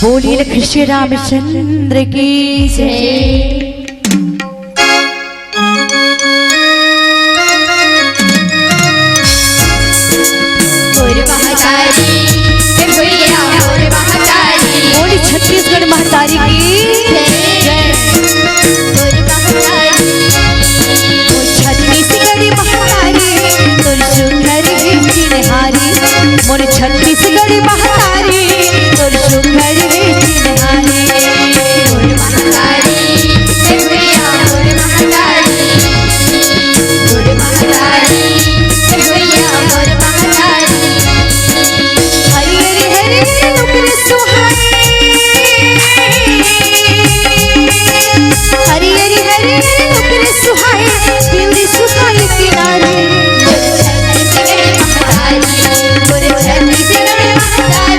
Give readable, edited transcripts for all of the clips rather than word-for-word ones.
बोलिए कृष्ण रामचंद्र की जय। बोली छत्तीसगढ़ महतारी की जय। छत्तीसगढ़ी महतारी तोर सुघर चिन्हारी, मोर छत्तीसगढ़ी महतारी तोर सुघर चिन्हारी। सुहाई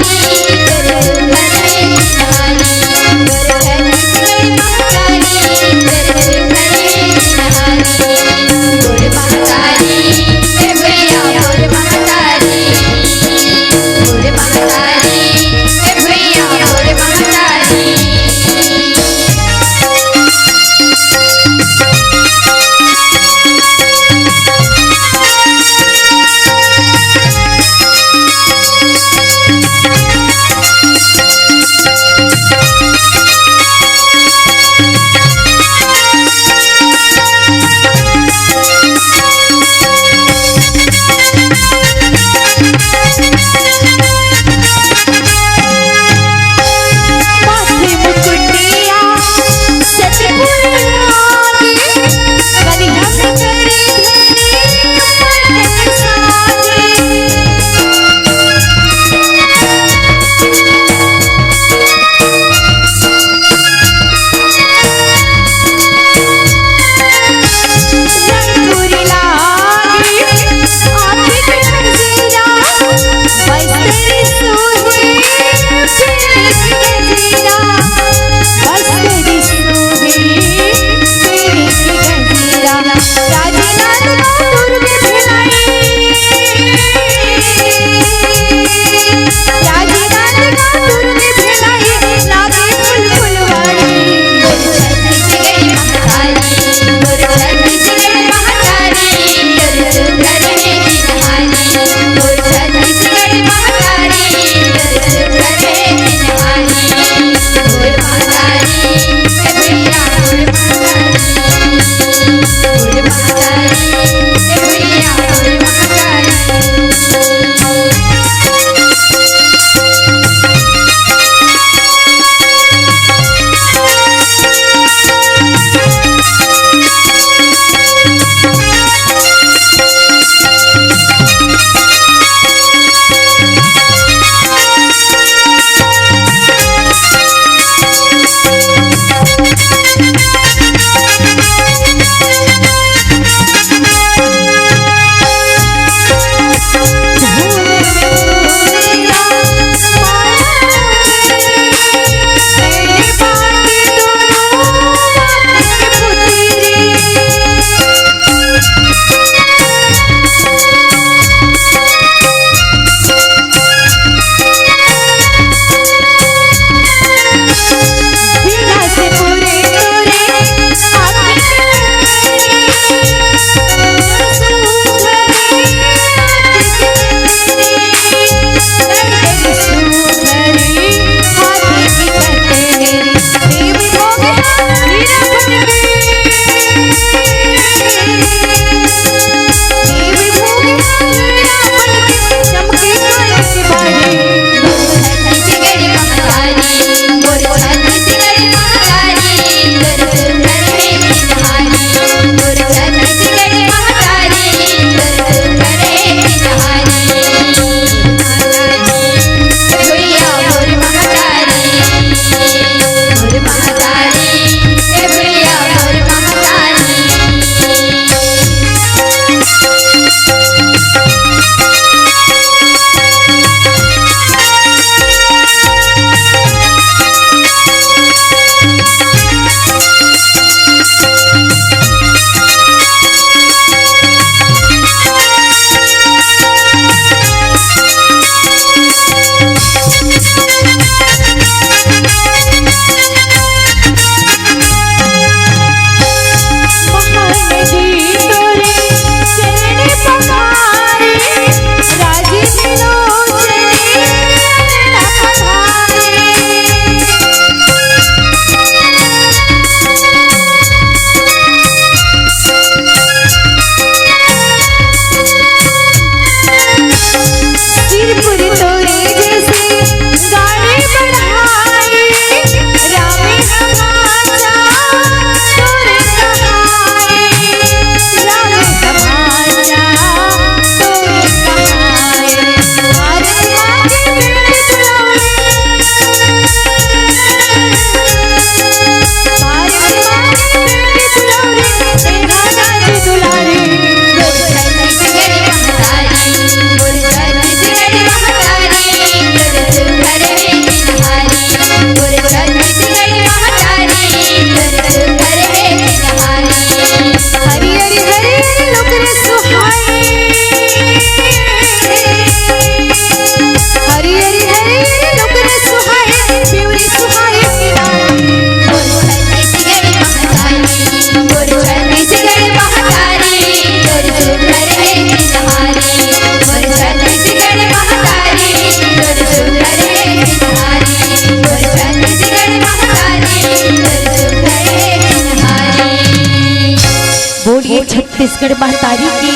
छत्तीसगढ़ महतारी की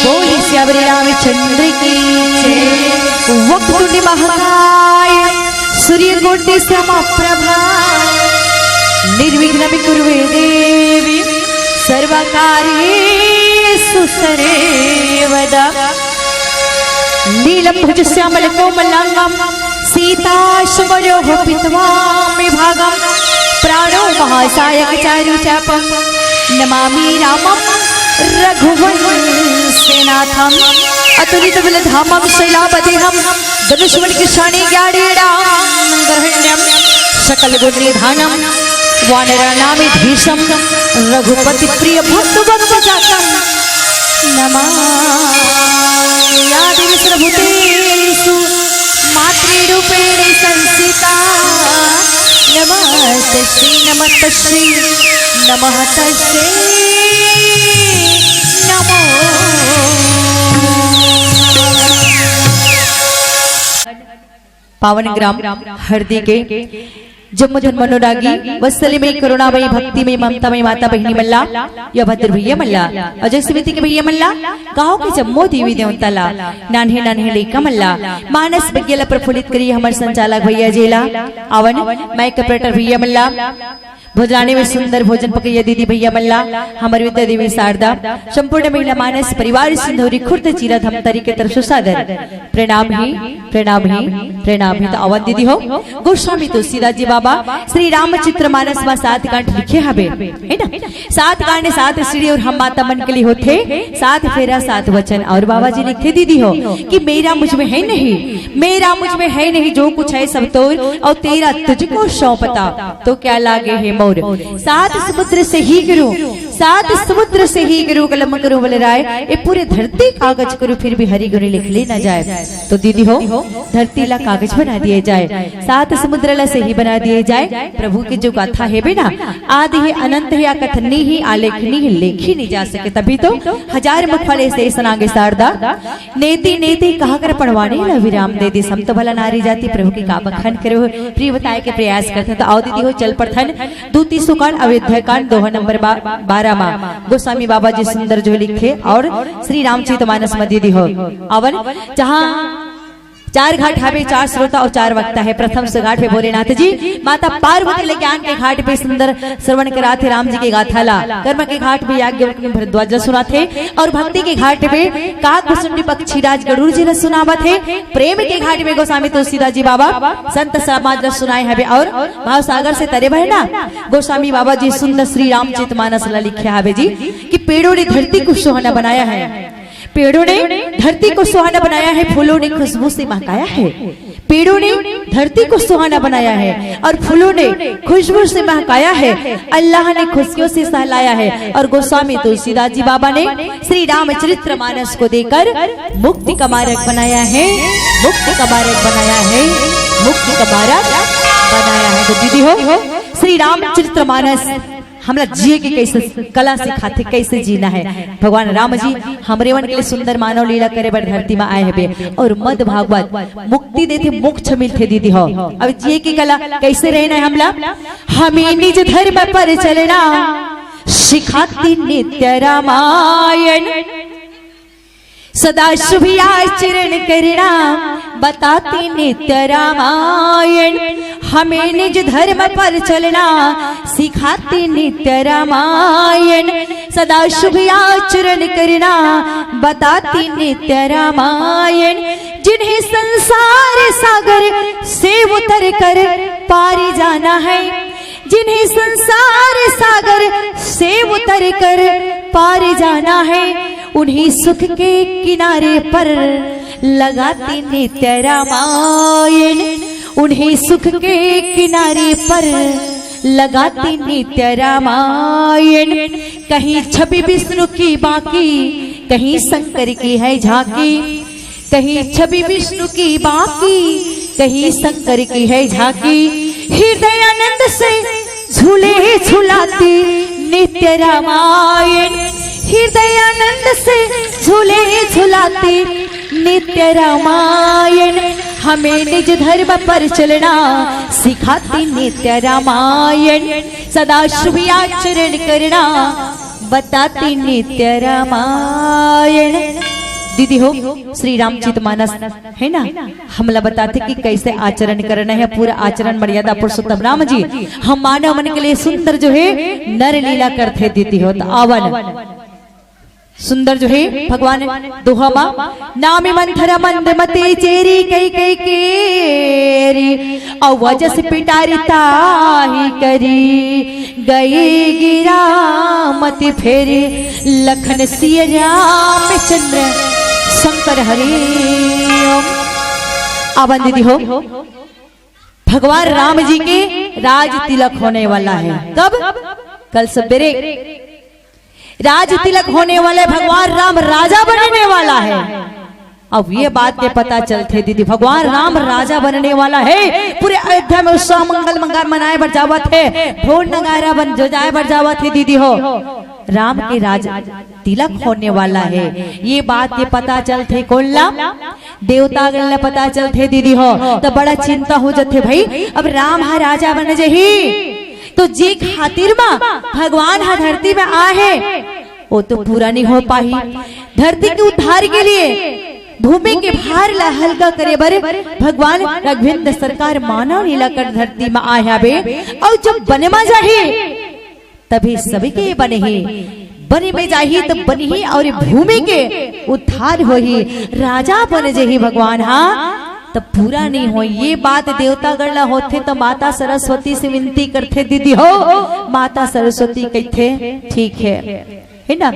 बोली श्यावरी रामचंद्र की वक्रतुंड महाकाय सूर्यकोटि समप्रभा निर्विघ्नं कुरु देवी सर्वकार्येषु सर्वदा नीलभुज श्यामल कोमलांगं सीताशमयोः पित्वामि भागं प्राणो महासायक चारु चापं नमामि रामं रघुवंशनाथं अतुलित बलधामं शैलापतिहं धनुष्मणिकृशाणि ज्ञानेनां ग्रहण्यं सकल गुणनिधानं वानराणामिधीशं रघुपति प्रिय भक्त जातं नमामि या देवी सर्वभूतेषु मातृरूपेण संस्थिता नमस्तस्यै नमस्तस्यै नमः तस्यै नमो पावन ग्राम हरदी के जम्मू जन्मनुरागी वत्सली में करुणामयी भक्ति में ममता में माता बहिनी मल्ला या भद्र भैया मल्ला अजय समिति के भैया मल्ला गाँव के जम्मू देवी देवताला नान्हे नान्हे लेका मल्ला मानस विज्ञला प्रफुल्लित करी हमारे संचालक भैया जेला आवन माइक ऑपरेटर भैया मल्ला भोजनाने में सुंदर भोजन पकैया दीदी भैया मल्ला हमारी विद्या देवी शारदा संपूर्ण महिला मानस परिवार सिंधौरी खुर्द चीरा धमतरी के तरफ सादर प्रणाम ही तो अवध दीदी हो गोस्वामी तुलसीदास जी बाबा श्री रामचरित्र मानस में 7 कांड लिखे हबे है ना 7 कांड 7 सीढ़ी और हम माता मन के लिए होते 7 फेरा 7 वचन और बाबा जी लिखते दीदी हो कि मेरा मुझ में है नहीं जो कुछ है सब तोर और तेरा तुझको सौंपता तो क्या लागे है मोर 7 समुद्र से ही गुरु कलम करो बलराय ये पूरे धरती कागज करो फिर भी हरि गुरु लिख ले ना जाए तो दीदी हो धरती ला कागज बना दिए जाए 7 समुद्र ला से ही बना दिए जाए प्रभु की जो गाथा है बेना आदि है अनंत है कथनी ही आलेखनी ही लेखी नहीं जा सके तभी तो 1000 मुख वाले से सनागे शारदा नेति नेति कहा कर पढ़वाने ला विराम दे दी सम तो भला नारी जाति प्रभु की का बखान करो प्रिय बताए के प्रयास करते तो आओ दीदी हो चल पड़थन दूती सुकांड अयोध्या कांड दोहा नंबर 12 में गोस्वामी बाबा जी सुंदर जो लिखे और श्री रामचरित मानस में दीदी हो अवन जहाँ 4 घाट हवे 4 श्रोता और 4 वक्ता है प्रथम से घाट पे भोलेनाथ जी माता पार्वती ले ज्ञान के घाट पे सुंदर श्रवण कराते राम जी के गाथाला कर्म के घाट पे याज्ञवल्क्य भरद्वाज सुनाते और भक्ति के घाट पे काकभुसुंडी पक्षीराज गरुड़ जी ने सुनावत है प्रेम के घाट पे गोस्वामी तुलसीदास जी बाबा संत समाज सुनाए हवे और भाव सागर से तरे बहना गोस्वामी बाबा जी सुंदर श्री रामचरित मानस ला लिखे हवे जी कि पेड़ों ने धरती को सुहाना बनाया है पेड़ों ने धरती को सुहाना बनाया है फूलों ने खुशबू से महकाया है पेड़ों ने धरती को सुहाना बनाया है और फूलों ने खुशबू से महकाया है अल्लाह ने खुशियों से सहलाया है और गोस्वामी तुलसीदास जी बाबा ने श्री रामचरित्र मानस को देकर मुक्ति का मार्ग बनाया है तो दीदी हो श्री रामचरित्र मानस हमरा जिए के कैसे कला सिखाते कैसे जीना है भगवान राम जी हमरे मन के लिए सुंदर मानव लीला करे बर धरती में आए हबे और मद भागवत मुक्ति देते मोक्ष मिलते दीदी हो अब जिए की कला कैसे रहना है हमला हमें निज धर्म पर चलना सिखाती नित्य रामायण सदा शुभ आचरण करना बताती नित्य रामायण हमें निज धर्म पर चलना सिखाती नित्य रामायण सदा शुभ आचरण करना बताती नित्य रामायण जिन्हें संसार सागर से उतर कर पार जाना है जिन्हें संसार सागर से उतर कर पार जाना है उन्हीं सुख के किनारे पर लगाती नित्य रामायण उन्हीं सुख के किनारे पर लगाती नित्य रामायण कहीं छवि विष्णु की बाकी कहीं शंकर की है झांकी कहीं छवि विष्णु की बाकी कहीं शंकर की है झांकी हृदय आनंद से झूले झुलाती नित्य रामायण हृदय आनंद से झूले झुलाती नित्य रामायण हमें निज धर्म पर चलना सिखाती नित्य रामायण सदा शुभ आचरण करना बताती नित्य रामायण। दीदी हो श्री रामचरितमानस है ना, हमला बताते कि कैसे आचरण करना है, पूरा आचरण मर्यादा पुरुषोत्तम राम जी हम मानव मन के लिए सुंदर जो है नर लीला करते दीदी हो। तो आवन सुंदर जो है भगवान दोहा नामी मंथरा मंदमती चेरी कई कई केरी अवजस पिटारी ताही करी गई गिरा मति फेरी लखन सिय रामचंद्र शंकर हरि। आवन दीदी हो भगवान राम जी के राज तिलक होने वाला है। कब? कल सवेरे राज तिलक होने वाले भगवान राम राजा बनने वाला है। अब ये बात के पता चलते दीदी भगवान राम राजा बनने वाला है। पूरे अयोध्या में उत्सव मंगल मंगल मनाए बर जावत है, ढोल नगारा बन जो जाए बर जावत है दीदी हो। राम के राज तिलक होने वाला है, ये बात के पता चलते कोल्ला देवता गल्ला पता चलते दीदी हो। तो बड़ा चिंता हो जाते भाई अब राम हा राजा बन जही तो जी खातिर मा भगवान हा धरती में आहे वो तो पूरा नहीं हो पाही। धरती के उद्धार के लिए भूमि के भार ला हल्का करे बर भगवान राघवेंद्र सरकार मानव लीला कर धरती में आया बे। और जब बने में जाही तभी सभी के बने ही बने में जाही तब बनी ही और भूमि के उद्धार हो ही राजा बन जही भगवान हा तब पूरा नहीं हो। ये बात देवता गणला होते तो माता सरस्वती से विनती करते दीदी हो। माता सरस्वती कहते ठीक है ना,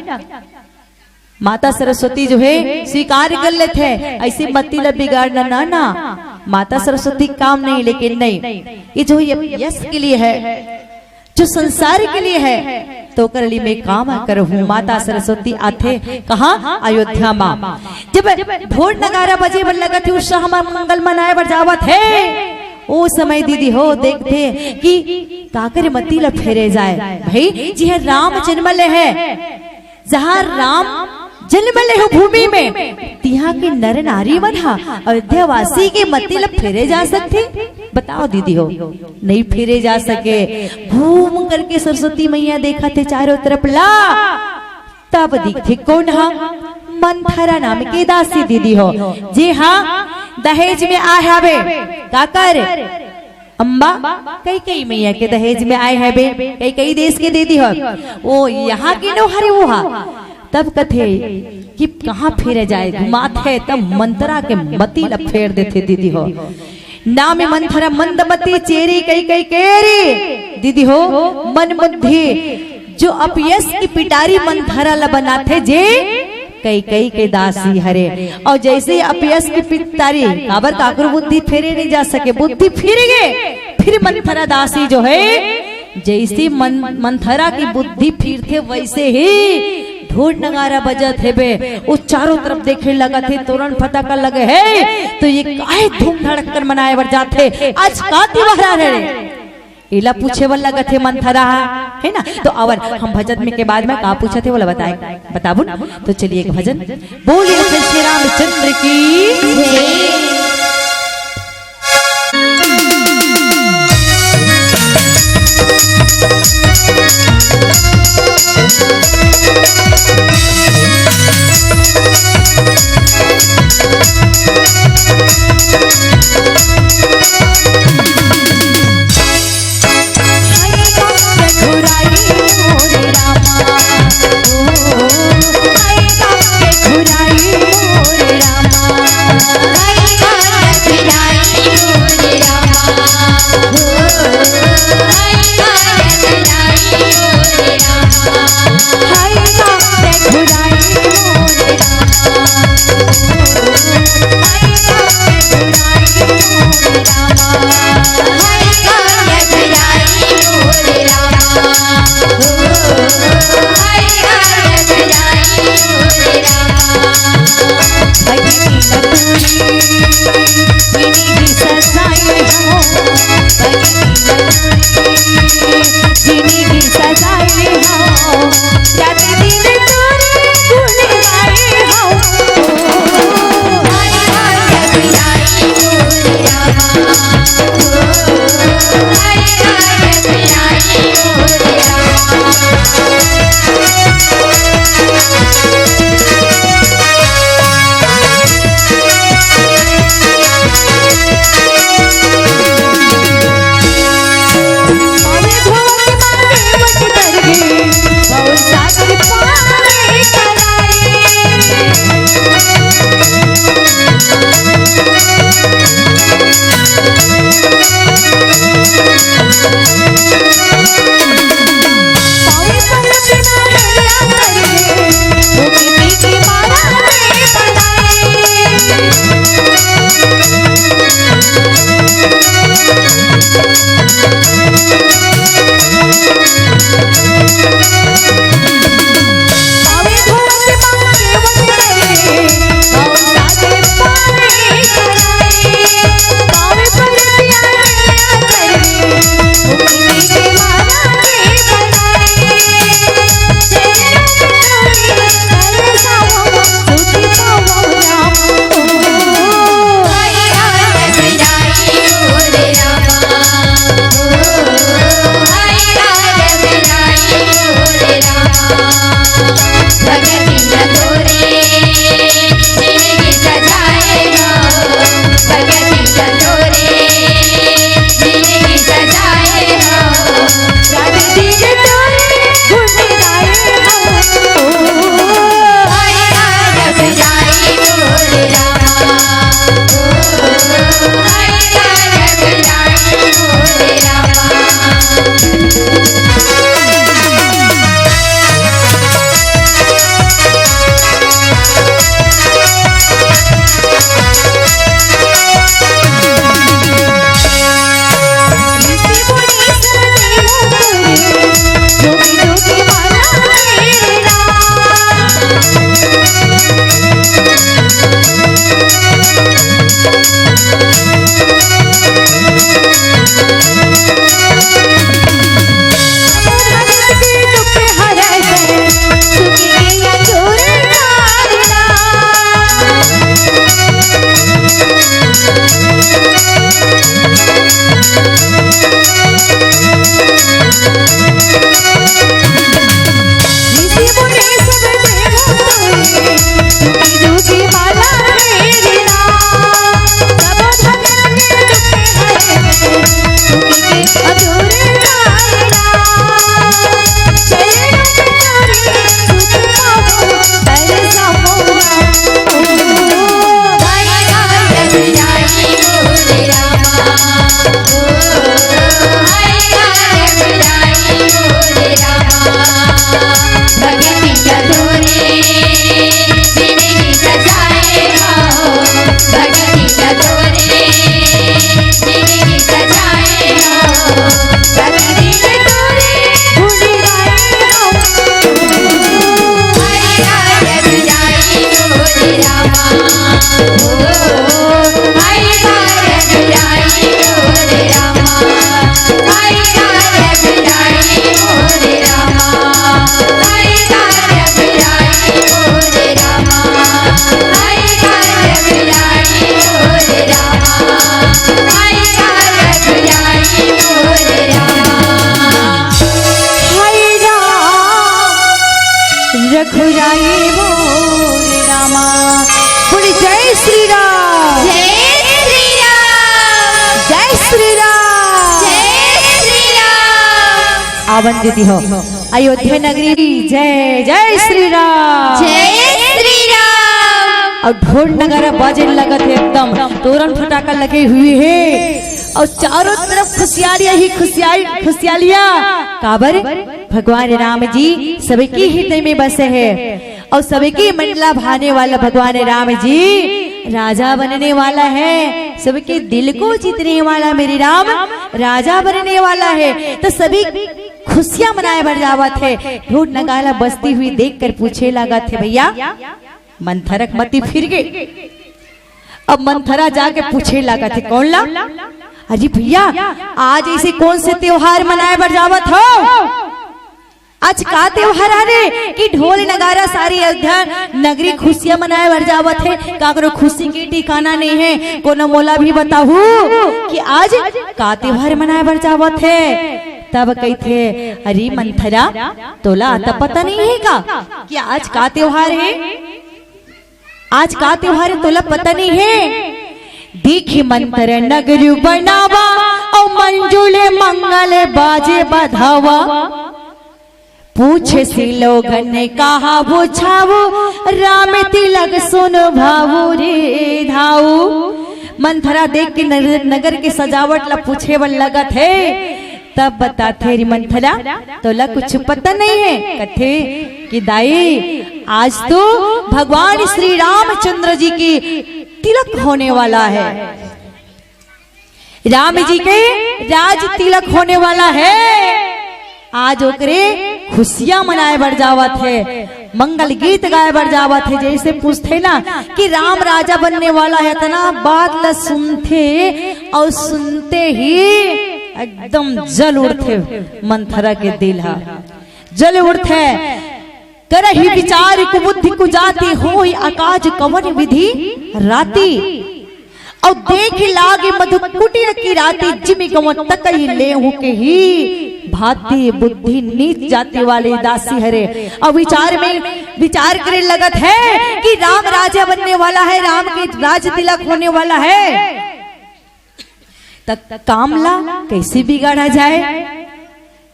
माता सरस्वती जो है स्वीकार कर लेते हैं ऐसी मती ल बिगाड़ना ना ना। माता सरस्वती काम नहीं लेकिन नहीं ये जो यश के लिए है जो संसार के लिए है तो करली में काम करहूं। माता सरस्वती आथे कहाँ? अयोध्या माँ। जब ढोल नगारा बजे बन लगा थे उस मंगल मनाए बर जावत है वो समय दीदी हो देखते कि काकर मती ल फेरे जाए भाई जी है राम जन्मले है। जहाँ राम जन्मले हो भूमि में तिहा के नर नारी बना अयोध्यावासी के मती ल फेरे जा सकते? बताओ दीदी हो नहीं फेरे जा सके। घूम करके सरस्वती मैया देखा थे चारों तरफ ला तब दिखते कौन हा? मंथरा नाम के दासी दीदी हो। जी हाँ दहेज में आए हवे काकर अम्बा कई कई मैया के दहेज में आए है बे कई कई देश के दीदी हो। वो यहाँ की नो हरे वो हा तब कथे कि कहाँ फेरे जाए घुमाते तब मंत्रा के मती ल फेर देते दीदी हो। नाम मंथरा मंदमती चेरी कई कई केरी दीदी हो मन बुद्धि जो अपयस की पिटारी मंथरा ल बनाते जे कई कई के दासी हरे। और जैसे अपयस की पिटारी काबर काकर बुद्धि फेरे नहीं जा सके बुद्धि फिर गए फिर मंथरा दासी जो है जैसी मंथरा की बुद्धि फिर थे वैसे ही ढोल नगारा बजत है बे वो चारों तरफ देखे लगा थे तुरंत पता कर लगे है तो ये काहे धूम धड़क कर मनाए बर जाते आज का त्योहार है इला पूछे वाला लगा थे मंथरा है ना। तो और हम भजन में के बाद में का पूछे थे बोला बताए बताबू। तो चलिए एक भजन बोलिए श्री रामचंद्र की Hare पावन दीदी हो। अयोध्या नगरी जय जय श्री राम, जय श्री राम। और ढोल नगारा बाजे लगत है, एकदम तोरण फटाका लगे हुए हैं और चारों तरफ खुशियारियां ही खुशियालियां। काबर भगवान राम जी सबके हृदय में बसे हैं और सबके मंडला भाने वाला भगवान राम जी राजा बनने वाला है, सबके दिल को जीतने वाला मेरे राम राजा बनने वाला है। तो सभी खुशियां मनाए बढ़ जावत है। ढोल नगारा बजती हुई देखकर पूछे लगा थे, भैया मंथरक मती फिर गई। अब मंथरा जाके पूछे लगा थे, कौन ला? अजी भैया आज ऐसे कौन से त्योहार मनाए बढ़ जावत हो? आज का त्योहार है कि ढोल नगारा सारी अयोध्या नगरी खुशियां मनाए बढ़ जावत है। काकरो खुशी की ठिकाना नहीं है। कोनो मोला भी बताहू कि आज का त्योहार मनाए बढ़ जावत है। तब कही थे, अरे मंथरा तोला तब पता नहीं है का कि आज का त्योहार है? आज का त्योहार है तोला पता नहीं है? देखी मंत्र नगरी बनावा और मंजुले मंगल बाजे बधावा। पूछे सी लोगन ने कहा वो छावो राम तिलक सुन भावो रे धाऊ। मंथरा देख के नगर की सजावट ला पूछे वन लगत है। तब बताते रे मंथरा तोला कुछ पता नहीं है? कथे कि दाई आज तो भगवान श्री रामचंद्र जी की तिलक होने वाला है। राम जी के राज तिलक होने वाला है। आज ओकरे खुशियां मनाए बढ़ जावत है, मंगल गीत गाए बढ़ जावत है। जैसे पूछते ना कि राम राजा बनने वाला है, इतना बात ला सुनते और सुनते ही एकदम जल उठते मंथरा के दिल हा जल उठते। करही विचार कुबुद्धि कुजाति होई आकाश कवन विधि राती। और देख लागे मधुकुटीर की राती जिमि गवन तकई लेहु के ही भाती बुद्धि नीच जाति वाले दासी हरे। और विचार में विचार करे लगत है कि राम राजा बनने वाला है, राम के राज तिलक होने वाला है। तक कामला कैसे बिगाड़ा जाए?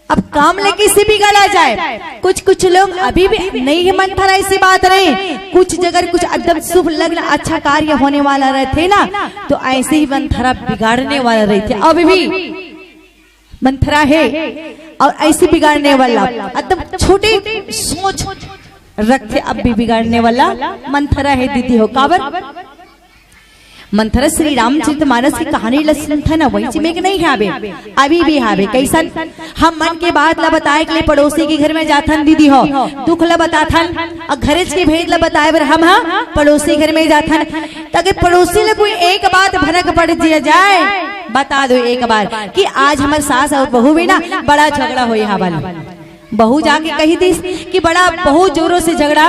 अब कामला कैसे बिगाड़ा जाए? कुछ लोग अभी भी नहीं है मंथरा ऐसी बात नहीं। कुछ जगह कुछ एकदम शुभ लग्न अच्छा कार्य होने वाला रहते ना तो ऐसे ही मंथरा बिगाड़ने वाला रहते। अभी भी मंथरा है और ऐसे बिगाड़ने वाला एकदम छोटी सोच रखते अब भी बिगाड़ने वाला मंथरा है दीदी हो। काबर मंथरा श्री रामचरितमानस की कहानी लसन था ना वही में नहीं हावे, अभी भी हावे। कैसन हम मन के बात ला बताए के लिए पड़ोसी के घर में जाथन दीदी हो, दुख ला बताथन और घरेज के भेद ला बताए बर हम पड़ोसी घर में जाथन। ताकि पड़ोसी ले कोई एक बात भनक पड़ दिया जाए, बता दो एक बार कि आज हमारे सास और बहू में ना बड़ा झगड़ा हुई हवाल। बहू जाके कही थी कि बड़ा बहुत जोरों से झगड़ा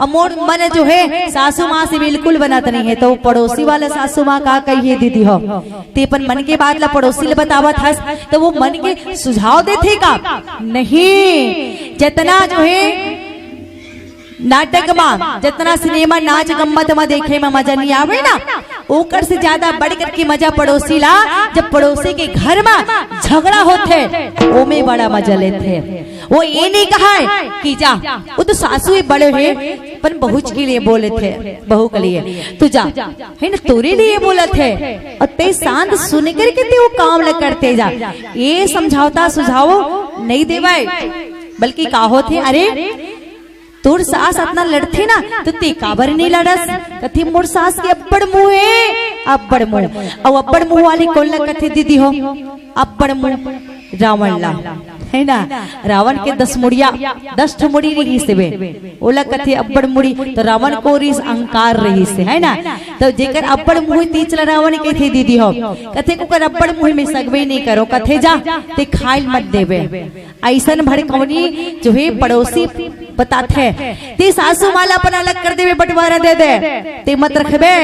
और मोर मन जो है सासू माँ से बिल्कुल बनाता नहीं है। तो पड़ोसी वाला सासू माँ का कही दीदी हो तेपन मन के बात ला पड़ोसी ले बतावा था तो वो मन के सुझाव देते का नहीं। जितना जो है नाटक में जितना सिनेमा नाच गम्मत में देखे में मजा नहीं आवे ना ओकर से ज्यादा बढ़कर के मजा पड़ोसी ला जब पड़ोसी के घर में झगड़ा होते वो में बड़ा मजा लेते। वो ये नहीं कहा है कि जा वो तो सासू बड़े है पर बहू के लिए बोले थे, बहू के लिए तू जा है ना तोरे लिए बोला थे और ते शांत सुन करके ते वो काम ल करते जा। ये समझौता सुझाव नहीं देवाए बल्कि काहो थे अरे तोर सास अपना लड़थे ना तो ते काबर नहीं लड़स। कथे मोर सास के अब्बड़ मुंह है, अब्बड़ मुंह और अब्बड़ मुंह वाली कौन लग कथे दीदी हो? अब्बड़ मुंह रावण ला है ना। रावण के 10 मुड़िया 10 मुड़ी रही से वे ओला कथे अब्बड़ मुड़ी तो रावण को रिस अहंकार रही से है ना। तो जेकर अब्बड़ मुंह तीचला रावण के थे दीदी हो कथे को कर अब्बड़ मुंह में सगवे नहीं करो कथे जा ते खाइल मत देवे। ऐसन भड़कवनी जो है पड़ोसी बताते ते सासू माला अपना अलग कर देवे बंटवारा दे दे ते मत रखबे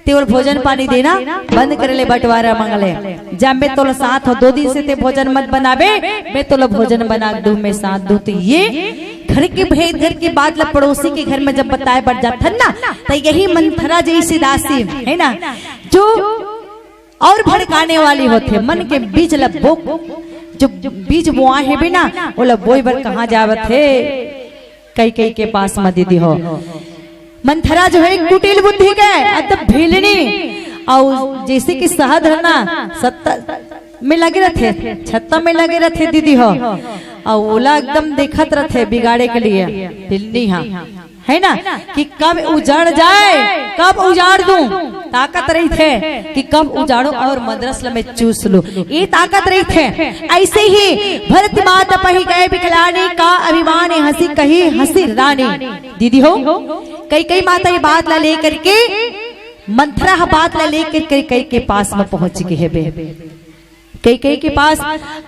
ते और भोजन पानी देना बंद कर ले बंटवारा मंगले। जब मैं तो साथ हो 2 दिन से ते भोजन मत बनावे मैं तो भोजन बना दूं मैं साथ दूं। तो ये घर के भेद घर की बात ला पड़ोसी के घर में जब बताए बढ़ जाता ना तो यही मंथरा जैसी दासी है ना जो और भड़काने वाली होते मन के बीच ला जो बीज बोआ है भी ना बोला बोई बर कहाँ जावत है कई कई के पास में दीदी हो। मंथरा जो है कुटिल बुद्धि के अतः भीलनी और जैसे कि शहद है ना सत्ता में लगे रहते छत्ता में लगे रहते दीदी हो और ओला एकदम देखत रहते बिगाड़े के लिए बिल्ली हाँ है ना कि कब उजड़ जाए कब उजाड़ दूं ताकत रही थे कि कब उजाड़ो और मदरसा में चूस लो ये ताकत रही थे। ऐसे ही भरत माता पही गए बिखलाने का अभिमान हंसी कही हंसी रानी दीदी हो। कई माता ये बात ला लेकर के मंथरा बात ला लेकर कई के पास में पहुंच गए है बे कई के पास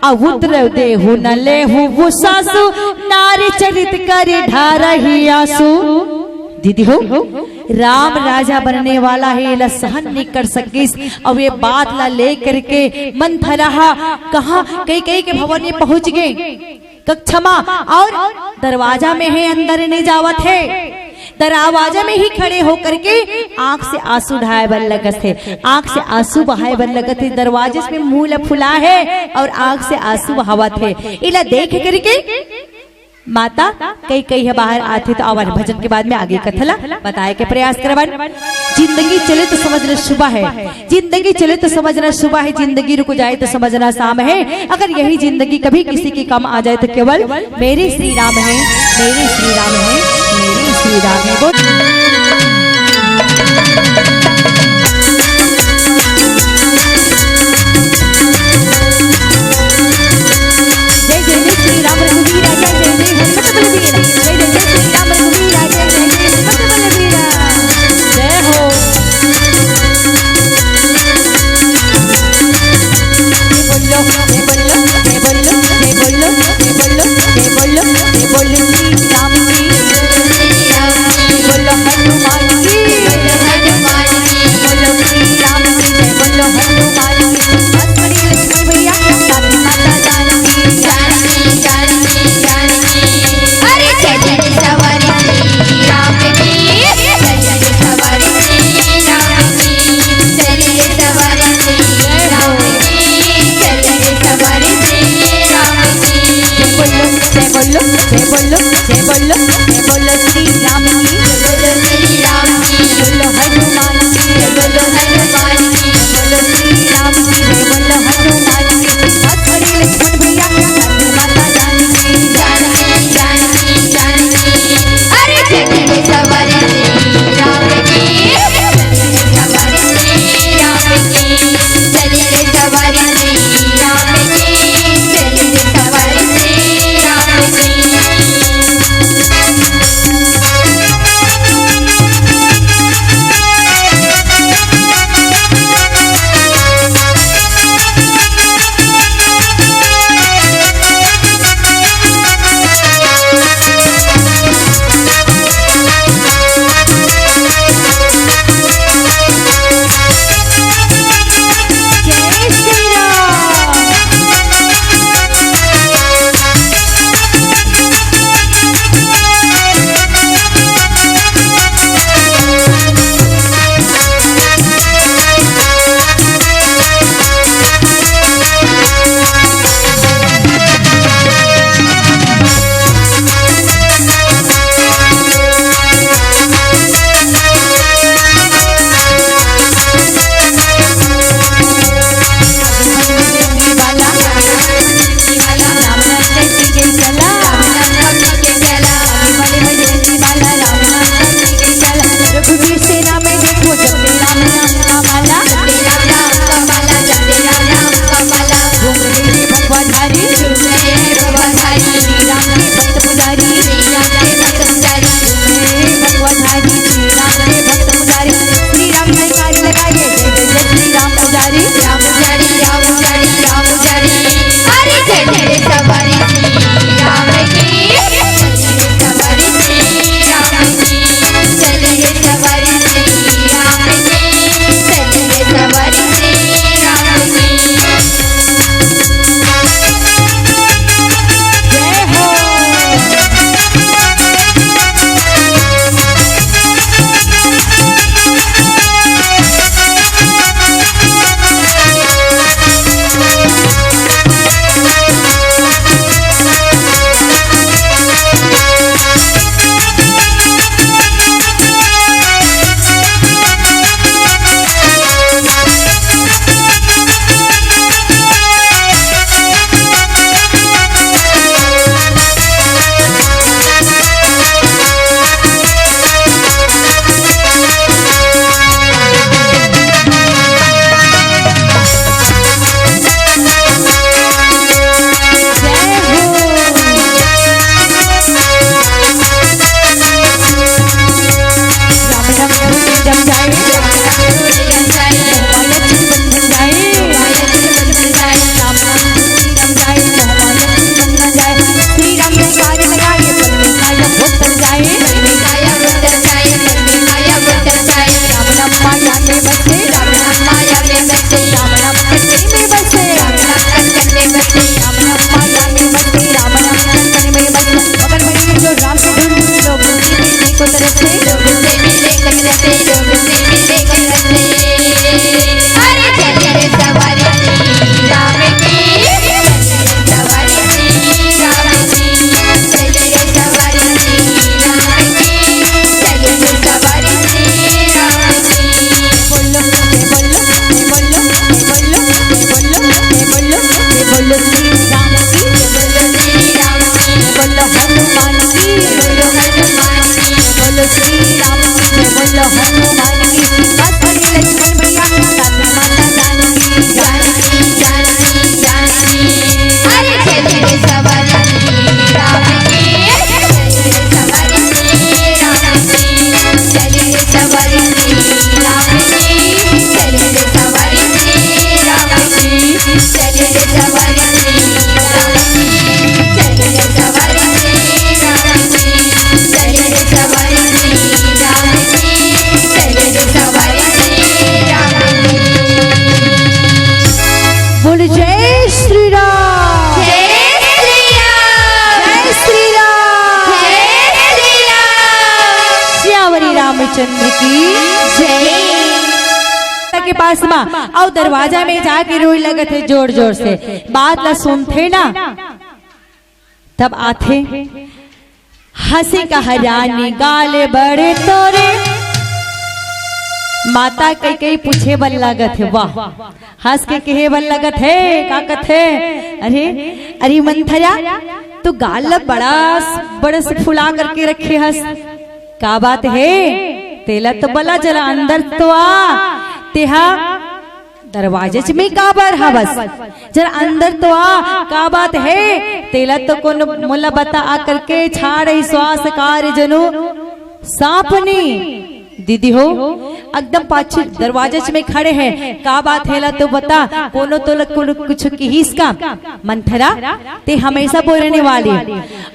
अवुद्र देहु न लेहु वो सासु नारी चरित करे ढारही आंसू दीदी हो। राम राजा बनने वाला है ला सहन नहीं कर सकिस और ये बात ला ले करके मंथरा कहा कई के भवन में पहुंच गए कक्षमा और दरवाजा में है अंदर नहीं जावत है दरवाजा में ही खड़े होकर के आंख से आंसू ढाए बन लगत है आंख से आंसू बहाए बन लगत है दरवाजे में मुंह फुला है और आंख से आंसू बहावत है। इला देख करके माता कई है बाहर आते तो आवाज भजन के बाद में आगे कथला बताए के प्रयास करवन। जिंदगी चले तो समझना सुबह है जिंदगी चले तो समझना सुबह है जिंदगी रुक जाए तो समझना शाम है अगर यही जिंदगी कभी किसी की कम आ जाए तो केवल मेरे श्री राम है मेरे श्री राम है मेरे श्री राम है। हनुमान पास में और दरवाजा में जाके रोई लगे थे जोर जोर से। बात ला सुनते ना तब आथे हंसी का रानी गाले बड़े तोरे। माता कई कई पूछे बल लगत है, वाह हंस के कहे बल लगत है का कथे। अरे अरे मंथरा तू गाल बड़ा बड़ा से फुला करके रखे हंस, का बात है तेला तो बला जरा अंदर तो आ तेहा दरवाजे में का बार हा बस जरा अंदर तो आ, का बात है तेला तो कौन मुला बता आ करके छाड़ श्वास कार्य जनो सांपनी दीदी हो एकदम पाछे दरवाजे में खड़े हैं, का बात है ला तो बता कोनो तो कुछ किहिस का। मंथरा ते हमेशा बोलने वाली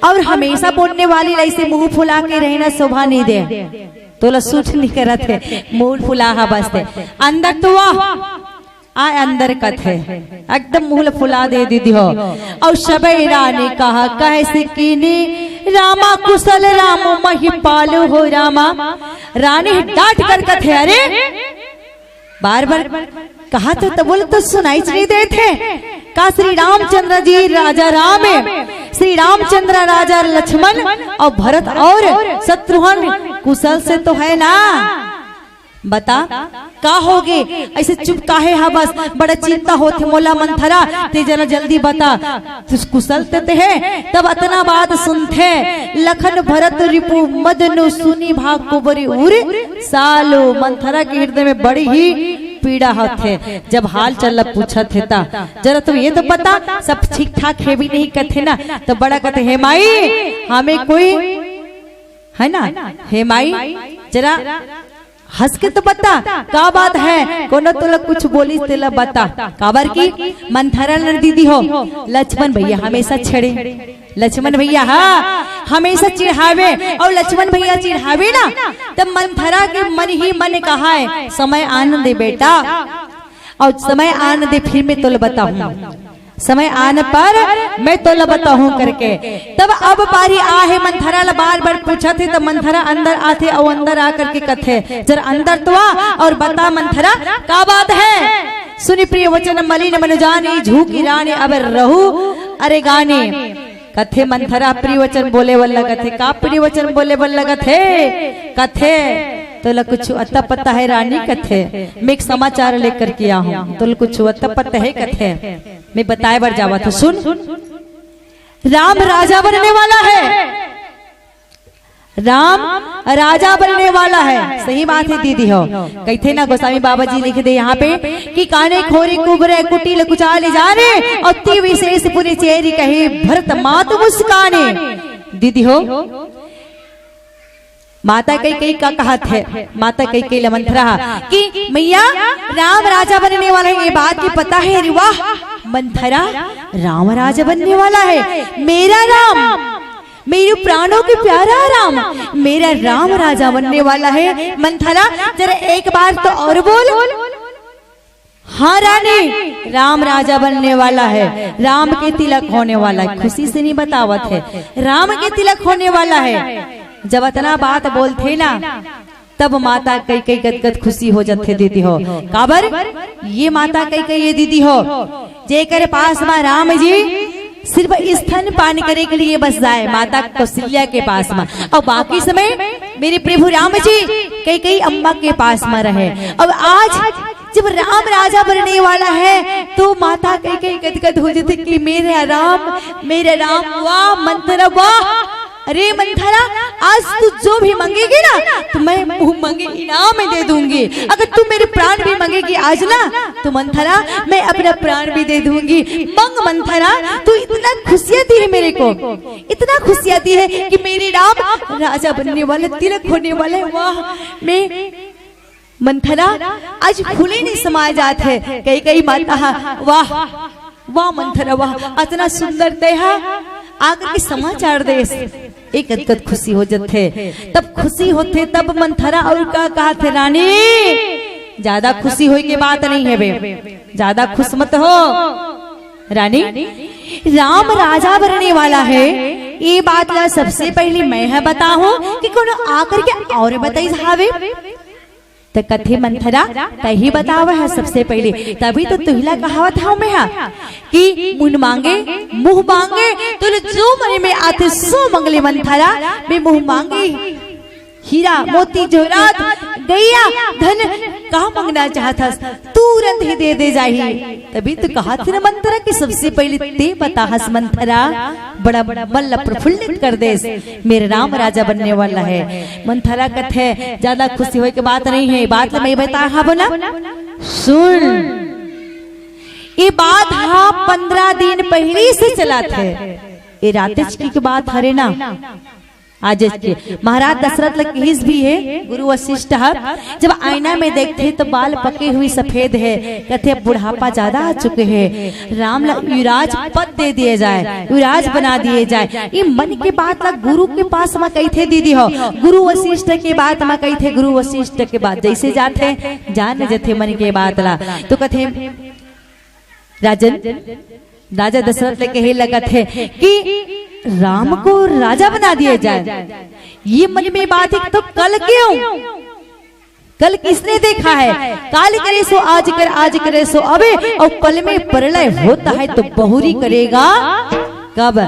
और हमेशा बोलने वाली ऐसे मुंह फुला के रहना शोभा नहीं दे, तो सूट नहीं करत है मुंह फुला हा बस अंदर तो आ अंदर कथे एकदम मुंह फुला दे दीदी हो। और सबेरा ने कहा कैसे कीनी रामा कुशल राम महिपालु हो रामा। रानी डांट कर कथे अरे बार बार कहा तो बोल तो सुनाई नहीं देते का। श्री रामचंद्र जी राजा राम है, श्री रामचंद्र राजा लक्ष्मण और भरत और शत्रुघ्न कुशल से तो है ना। बता का होगे ऐसे चुप काहे हा बस बड़ा चिंता होते मोला मंथरा ते जरा जल्दी बता तू कुशल ते है। तब अतना बात सुनते लखन भरत रिपु मदनु सुनी भाग को बरी उरे सालो। मंथरा के हृदय में बड़ी ही पीड़ा होते जब हाल चल पूछा थे ता जरा तो ये तो पता सब ठीक ठाक है भी नहीं कथे ना। तो बड़ा कहते हे माई हमें कोई है ना, हे माई जरा हंस के तो बता का बात है कोनो तो कुछ बोली तेला बता काबर की। मंथरा दीदी हो लक्ष्मण भैया हमेशा छड़े, लक्ष्मण भैया हाँ हमेशा चिढ़ावे और लक्ष्मण भैया चिढ़ावे ना तब मंथरा के मन ही मन कहा है समय आने दे बेटा और समय आने दे फिर मैं तो बताऊं, समय आने पर मैं तो बताऊं करके। तब अब बारी आ है मंथरा ला बार बार पूछा थे तो मंथरा अंदर आते और अंदर आकर के कथे जरा अंदर तो आ और बता मंथरा का बात है। सुनी प्रिय वचन मलिन मन जाने झूकी रानी अब रहू अरे गाने कथे। मंथरा प्रिय वचन बोले वल्ला कथे का प्रिय वचन बोले वल्ला कथे कथे तो कुछ अता पता है रानी कथे। मैं एक समाचार लेकर के आया हूँ तो कुछ अता पता है कथे मैं बताए बार जावा तो सुन। राम राजा बनने वाला है, राम राजा बनने वाला है। सही बात है दीदी हो कहते ना गोस्वामी बाबा जी लिख दे यहाँ पे कि काने खोरे कुबरे कुटिल कुचाले जाने अति विशेष पूरी चेहरी कहे भरत मात मुस्काने। दीदी हो माता कई का कहा थे माता कई मंथरा कि मैया राम राजा बनने वाला है ये बात की पता है। अरे वाह मंथरा राम राजा बनने वाला है, मेरा राम मेरे प्राणों के प्यारा राम मेरा राम राजा बनने वाला है। मंथरा जरा एक बार तो और बोल। हाँ रानी राम राजा बनने वाला है, राम के तिलक होने वाला है। खुशी से नहीं बतावत है राम के तिलक होने वाला है। जब इतना बात बोलते ना तब माता कई कई गदगद खुशी हो जाते दीदी हो काबर ये माता कई कई ये दीदी हो जेकर पास में राम जी सिर्फ स्तन पान करे के लिए बस जाए माता कौशल्या के पास में और बाकी समय मेरे प्रभु राम जी कई कई अम्मा के पास में रहे। अब आज जब राम राजा बनने वाला है तो माता कई कई गदगद हो जाती कि मेरा राम वाह मंथरा वाह। अरे मंथरा आज तू जो भी मांगेगी ना तो मैं मुंह मांगे इनाम दे दूंगी। अगर तू मेरे प्राण भी मांगेगी आज ना तो मंथरा मैं अपना प्राण भी दे दूंगी। मंग मंथरा तू इतना खुशियां दी है मेरे को, इतना खुशियां दी है कि मेरे राम राजा बनने वाले तिलक होने वाले। वाह मैं मंथरा आज फूले नहीं समा जाते कई माता वाह वाह मंथरा वाह इतना सुंदर देहा आकर के समाचार दे एक अदगद खुशी हो जाते। तब खुशी होते तब मंथरा और का कहा थे रानी ज्यादा खुशी हो के बात नहीं है बे, ज्यादा खुश मत हो रानी। राम राजा बनने वाला है ये बात ला सबसे पहले मैं है बताऊं कि कौन आकर के और बताई साहबे। तो कथे मंथरा तही बतावा है सबसे पहले, तभी तो तुहिला कहावत है में कि मुंह मांगे मुंह मांगे तुल जो मन में आते सो मंगले मंथरा, मैं मुंह मांगे हीरा मोती जोरात गैया धन कहा मांगना चाहता तुरंत ही दे जाही। तभी तो कहा थी ना मंथरा कि सबसे पहले ते बता हस मंथरा, बड़ा बड़ा मल्ल प्रफुल्लित कर दे, मेरे राम राजा बनने वाला है। मंथरा कथे ज्यादा खुशी होए के बात नहीं है, बात मैं बता हा बोला सुन, ये बात हाँ 15 दिन पहले से चला थे, ये रातेश की बात हरे ना आज के महाराज दशरथ लकीस भी है गुरु वशिष्ठ, जब आईना में देखते तो बाल पके हुई सफेद है, कहते बुढ़ापा ज्यादा आ चुके हैं, राम युवराज पद दे दिए जाए, युवराज बना दिए जाए। ये मन के बात ला गुरु के पास में कही थे दीदी हो, गुरु वशिष्ठ के बात में कही थे, गुरु वशिष्ठ के बाद जैसे जाते जान जथे मन के बात ला, तो कहते राजन राजा दशरथ ले कहे लगा थे कि राम को राजा बना दिया जाए। ये मन में बात है तो कल क्यों, कल किसने देखा है, काल करे सो आज कर, आज करे सो अबे, और कल में प्रलय होता है तो बहुरी करेगा कब,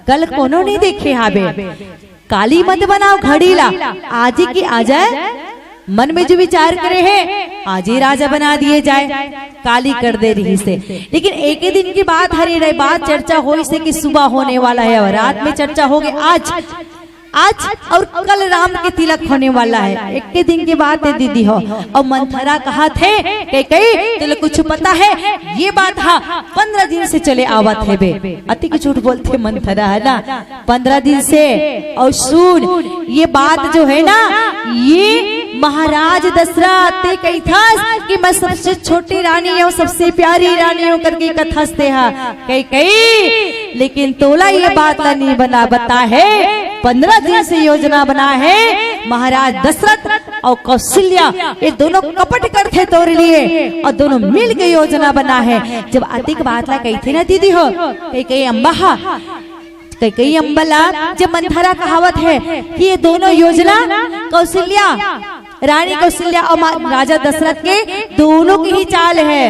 कल कोनो नहीं देखे हाबे, काली मत बनाओ घड़ीला, आज ही की आ जाए, मन में जो विचार करे है आज ही राजा बना दिए जाए, काली कर दे रही से। लेकिन एक ही दिन की बात हरी रही, बात चर्चा हो इसे कि सुबह होने वाला है और रात में चर्चा होगी आज और कल राम के तिलक होने वाला है, एक के दिन की बात है दीदी हो। और मंथरा कहा थे कई तुझे कुछ पता है, ये बात हाँ 15 दिन से चले आवत है बे, अति की झूठ बोलते मंथरा है ना 15 दिन से। और सुन ये बात जो है ना, ये महाराज दशरथ ते कही था कि मैं सबसे छोटी रानी हूँ, सबसे प्यारी रानी हूँ करके कथास्ते हा कई, लेकिन तोला ये बात नहीं बना बता है, 15 दिन से योजना बना है महाराज दशरथ और कौशल्या, ये दोनों कपट करते तोड़ लिए और दोनों मिल के योजना बना है। जब अधिक बात ला कही थी ना दीदी हो कई अम्बा कई अम्बला, जब मंथरा कहावत है कि ये दोनों योजना कौशल्या रानी कौशल्या और राजा दशरथ के दोनों की ही चाल है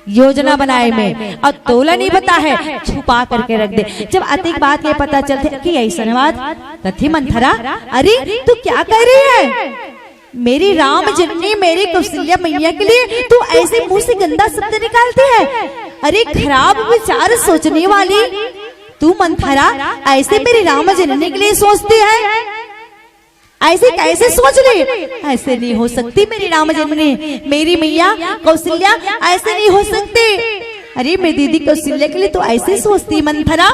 योजना बनाए में, और तोला नहीं पता है छुपा करके रख दे। जब अधिक बात ये पता चलते कि ऐसा बात कथी मंथरा, अरे तू क्या कह रही है, मेरी राम जननी मेरी कौशल्या मैया के लिए तू ऐसे मुंह से गंदा शब्द निकालती है, अरे खराब विचार सोचने वाली तू मंथरा ऐसे मेरी राम जननी के लिए सोचती है, ऐसे कैसे सोच रही, ऐसे नहीं हो सकती मेरी राम जननी मेरी मैया कौशल्या, ऐसे नहीं हो सकती, अरे मेरी दीदी कौशल्या के लिए तो ऐसे सोचती मंथरा,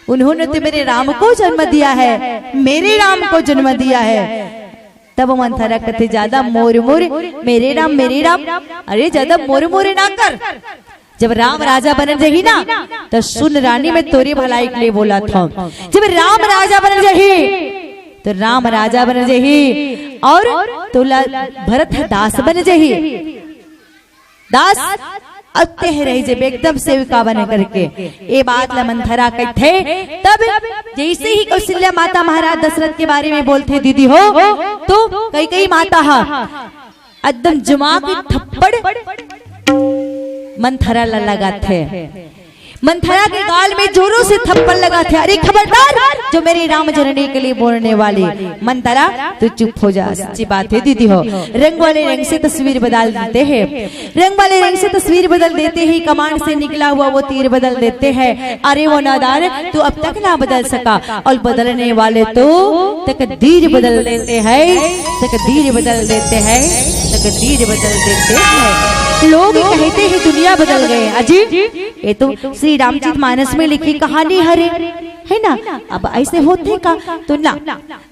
उन्होंने तो मेरे राम को जन्म दिया है, मेरे राम को जन्म दिया है। तब मंथरा कहते ज्यादा मोर मोर मेरे राम, अरे ज्यादा मोर मोर ना कर, जब राम राजा बन रही ना तो सुन रानी में तोरी भलाई के लिए बोला था, जब राम राजा बन रही तो राम राजा बन जही और तुला भरत दास बन जही, दास अत्ते रही जब एकदम सेविका बने करके। ये बात ला मंथरा कहते तब जैसे ही कौशल्या माता महाराज दशरथ के बारे में बोलते दीदी हो, तो कई माता हा एकदम जुमा की थप्पड़ मंथरा ला लगाते, मंथरा के गाल में जोरों से थप्पड़ लगा थे, अरे खबरदार जो मेरी राम जननी के लिए बोलने वाली, मंथरा तू चुप हो जा, सच्ची बात है दीदी हो। रंग वाले रंग से तस्वीर बदल देते हैं, रंग वाले रंग से तस्वीर बदल देते ही कमान से निकला हुआ वो तीर बदल देते हैं, अरे वो नादान तू अब तक ना बदल सका, और बदलने वाले तो तकदीर बदल देते हैं, तकदीर बदल देते हैं, तकदीर बदल देते हैं। लोग कहते हैं दुनिया बदल गए, अजी ये तो श्री रामचरित मानस में लिखी कहानी हरे है ना, अब ऐसे होते का तो ना,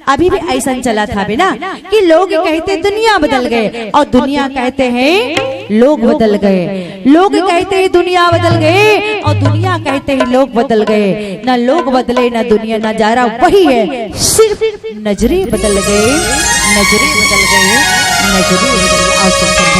अभी भी ऐसा चला था बिना कि लोग कहते दुनिया बदल गए और दुनिया कहते हैं लोग बदल गए, लोग कहते हैं दुनिया बदल गए और दुनिया कहते हैं लोग बदल गए, ना लोग बदले ना दुनिया, नजारा वही है, सिर्फ नजरे बदल गए, नजरे बदल गए, नजरे बदल गए। आओ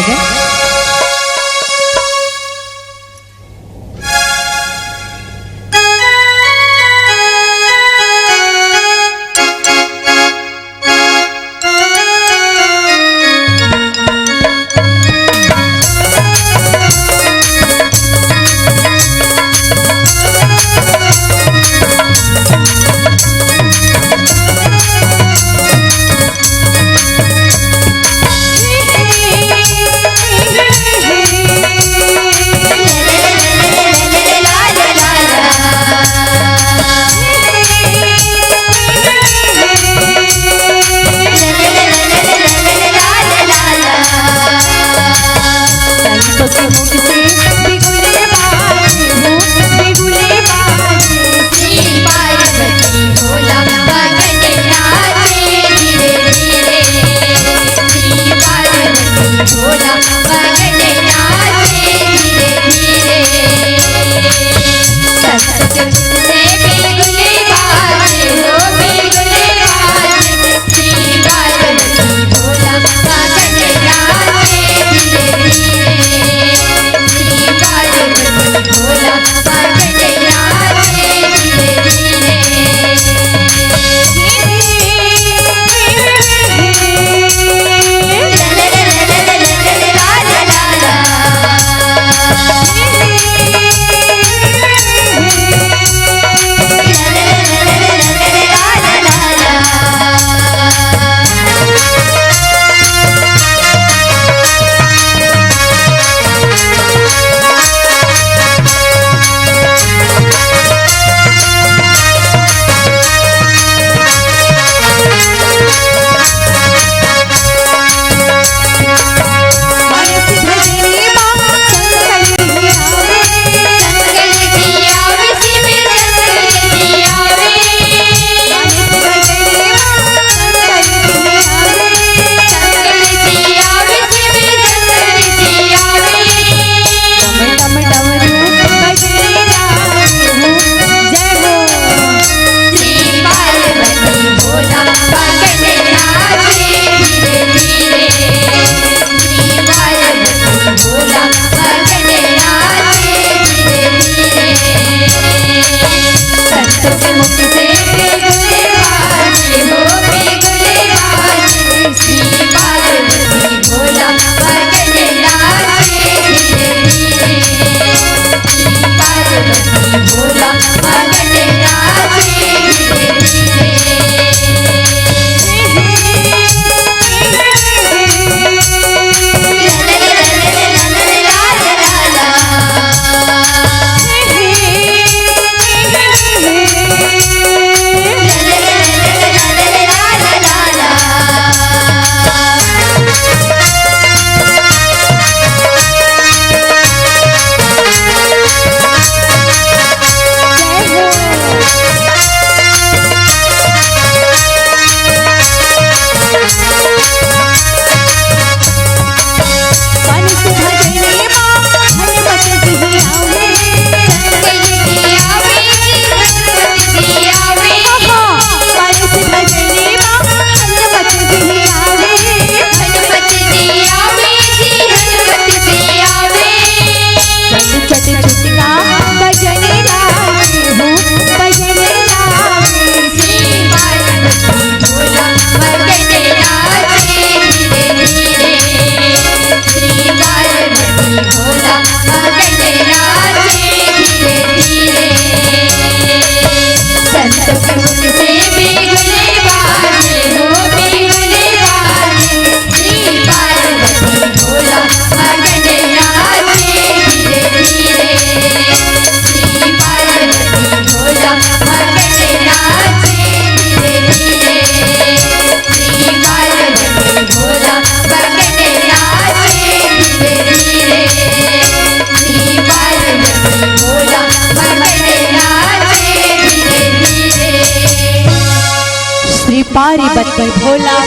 पर भोला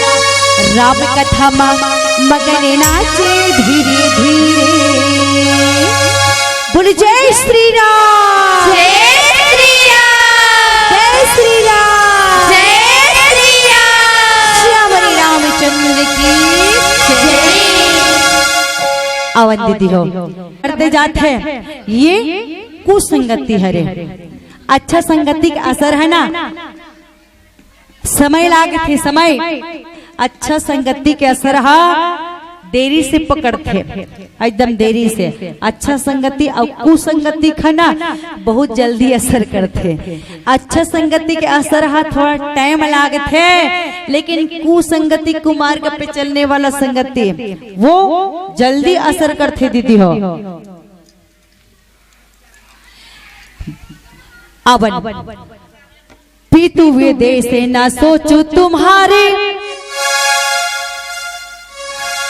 राम कथा मगन नाचे धीरे धीरे। बोल जय श्री राम, जय श्री राम, जय श्री राम, जय श्री राम। श्याम रामचंद्र की जय। अवन दीदी हो करते जाते हैं ये कुसंगति हरे। अच्छा संगति का असर है ना, समय लागे थे समय। अच्छा संगति के असर हा देरी से पकड़ते, एकदम देरी से। अच्छा संगति और कुसंगति खाना बहुत जल्दी असर करते। अच्छा संगति के असर हा थोड़ा टाइम लागते, लेकिन कुसंगति कुमार्ग पे चलने वाला संगति वो जल्दी असर करते दीदी हो। अवन पीतू हुए देश से ना सोचू तुम्हारे,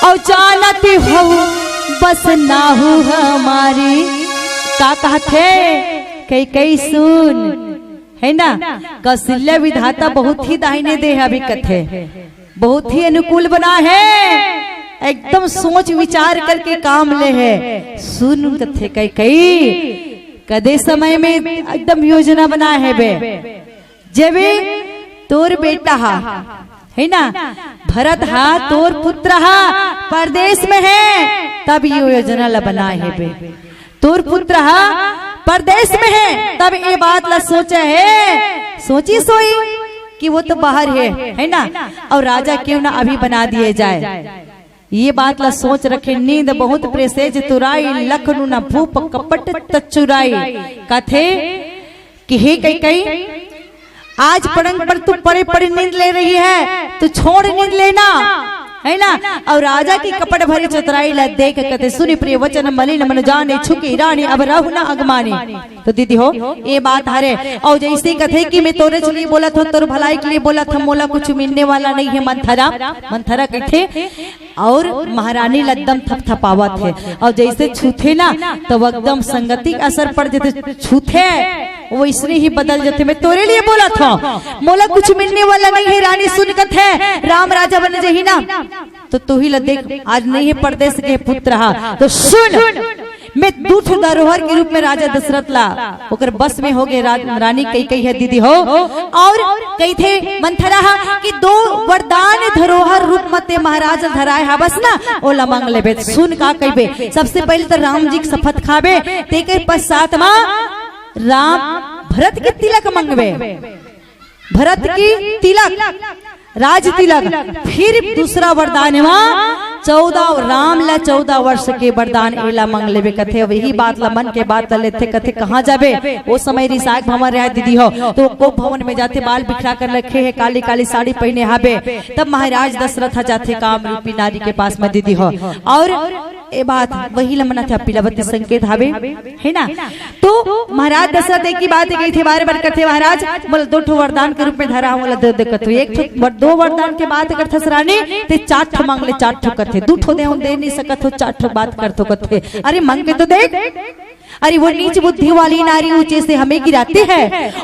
और जानती हो बस ना हो हमारी। का कहते कई कई सुन है ना, कौशल्य विधाता बहुत ही दाहिने दे अभी कथे, बहुत ही अनुकूल बना है। एकदम सोच विचार करके काम ले है। सुन कथे कई कई कदे समय में एकदम योजना बना है बे। जब तोर बेटा है ना भरत हा तोर पुत्र हा परदेश में है, तब ये योजना ला बना है बे। तोर पुत्र हा परदेश में है, तब ये बात ला सोचा है। सोची सोई कि वो तो बाहर है ना, और राजा क्यों ना अभी बना दिए जाए। ये बात ला सोच रखे। नींद बहुत प्रेसेज तुराई, लखनऊ न भूप कपट तचुराई। कथे कि हे कई कई आज पलंग पर तू पड़े पड़े नींद ले रही है, तू छोड़ नींद लेना है ना। और राजा की कपट भरी चतुराई ला देख कथे सुनि प्रिय वचन मलिन मन जाने छुकी रानी अब रहु न अगमानी। तो दीदी हो ये बात हरे। और जैसे कथे कि मैं तोरे लिए बोला था, तोर भलाई के लिए बोला था, मोला कुछ मिलने वाला नहीं है। मंथरा मंथरा कथे और महारानी लद्दम थपथपावत है। और जैसे छूथे ना तो एकदम संगति असर पड़ जाते, छूथे वो इसने ही बदल जाते। मैं तोरे लिए बोला था, मोला कुछ मिलने वाला नहीं है। रानी सुन कथे राम राजा बन जही ना, तो तू ही देख आज नहीं है परदेश के पुत्र हा। तो सुन मैं दूठ धरोहर के रूप में राजा दशरथ ला ओकर बस में हो गए। रानी कई कई है दीदी हो। और कई थे मंथरा कि 2 वरदान धरोहर रूप मते महाराज धराए हा बस ना ओला मांग लेबे। सुन का कहबे सबसे पहले तो राम जी के शपथ खाबे, तेकर पश्चात मा राम भरत के तिलक मंगवे, भरत की तिलक राज तिलक। फिर दूसरा वरदान 14 राम ला 14 वर्ष के वरदान एला मंग लेबे कथे। वही बात ला मन के बात लेते कथे कहाँ जाबे। वो समय रिसाक भवन रहा दीदी हो, तो को भवन में जाते बाल बिखरा कर रखे है, काली काली साड़ी पहने हाबे। तब महाराज दशरथ जाते काम रूपी नारी के पास में दीदी हो। और ए बात वही लमना था पिलावती संकेत हावे है ना। तो महाराज दशरथ एक ही बात गई थी बार बार करते, महाराज बोल 2 वरदान के रूप में धरा हूं दे देखत। एक 2 वरदान के बात करथस रानी ते 4 मांग ले 4 करथे। 2 दे नहीं सकत हो, 4 बात करथो कथे। अरे मांग के तो देख। अरे वो नीच बुद्धि वाली नारी ऊंचे से हमें गिराती है,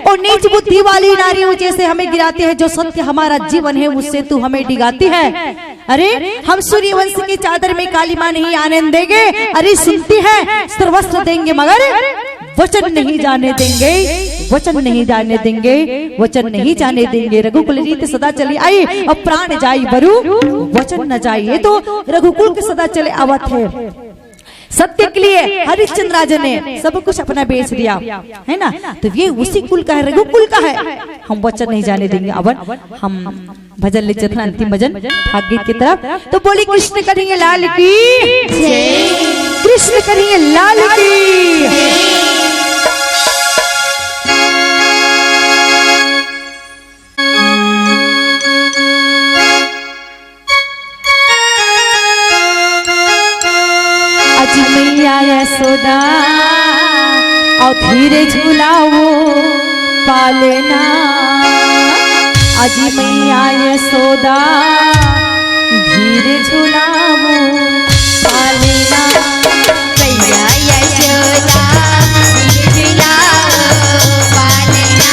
और नीच बुद्धि वाली नारी ऊंचे से हमें गिराती है। जो सत्य हमारा जीवन है उससे तू हमें डिगाती है। अरे हम सूर्यवंश की चादर में काली मां नहीं आने देंगे। अरे सुनती है सर्वस्व देंगे मगर वचन नहीं जाने देंगे, वचन नहीं जाने देंगे, वचन नहीं जाने देंगे। रघुकुल रीत सदा चली आई, अब प्राण जाई बरु वचन न जाइए। तो रघुकुल के सदा चले आवत है। सत्य के लिए हरिश्चंद्र राजा ने सब कुछ अपना बेच दिया है ना। तो ये उसी कुल का है, रघुकुल का है। हम वचन नहीं जाने देंगे। अवन हम भजन ले चलते अंतिम भजन भागीत की तरफ। तो बोली कृष्ण कन्हैया लाल की जय, कृष्ण कन्हैया लाल की। यशोदा और धीरे झूलाओ पालेना, अजी मैया यशोदा धीरे झूलाओ पालेना। मैया यशोदा धीरे झूलाओ पालेना,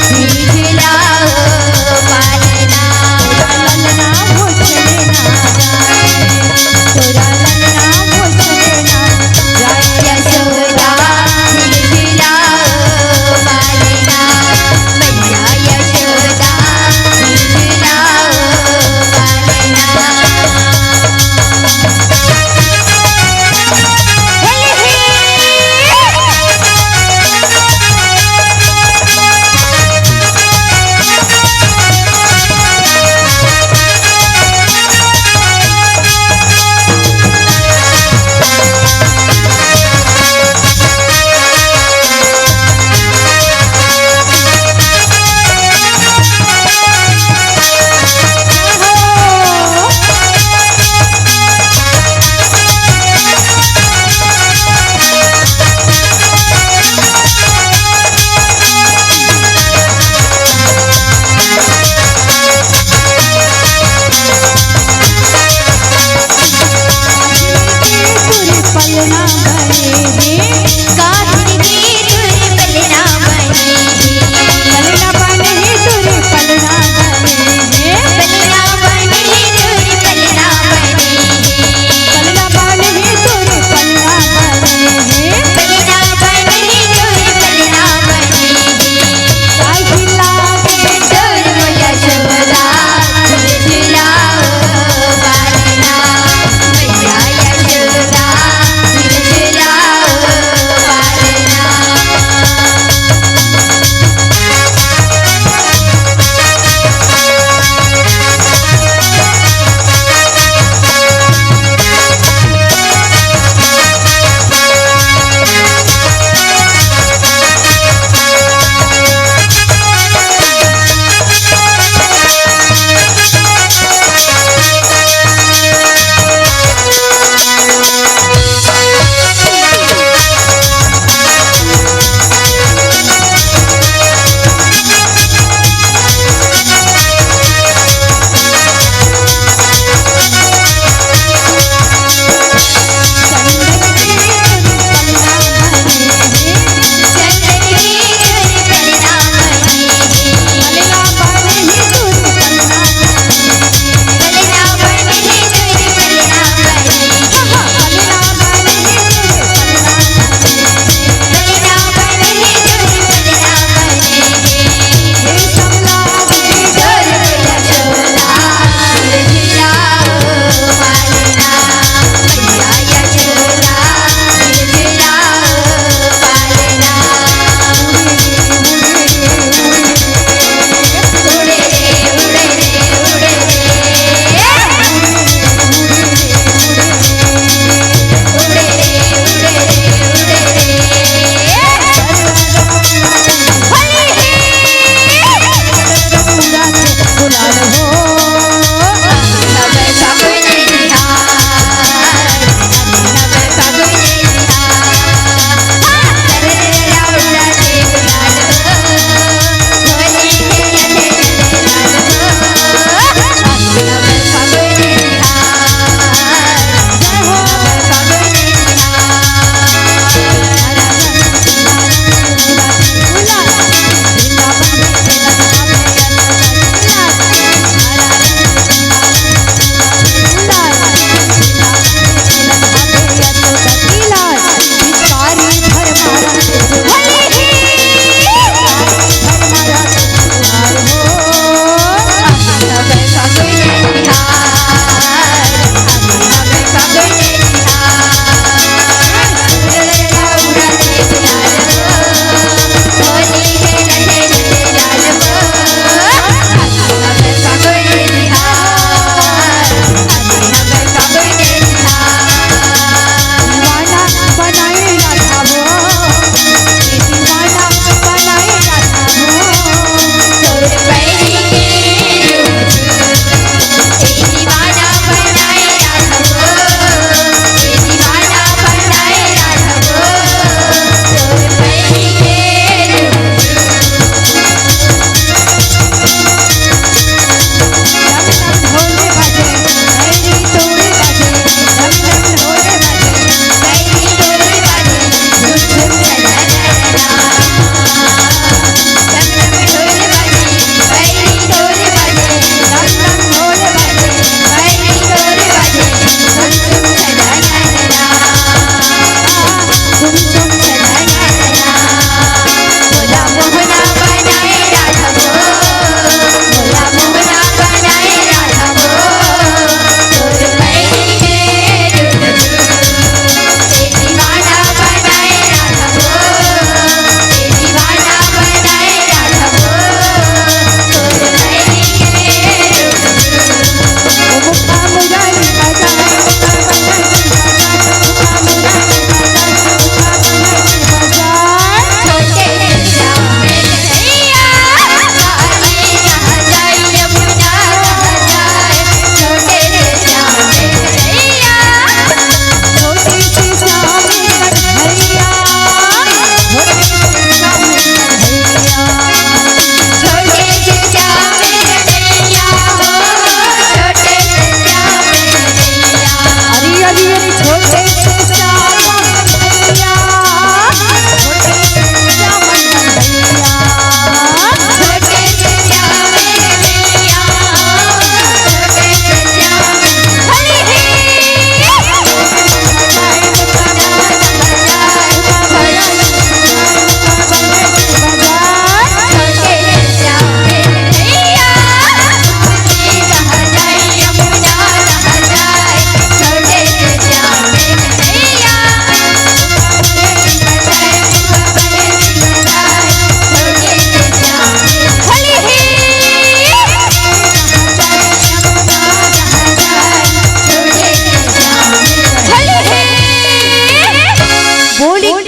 धीरे झूलाओ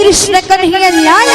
कृष्ण कन्हैया लाल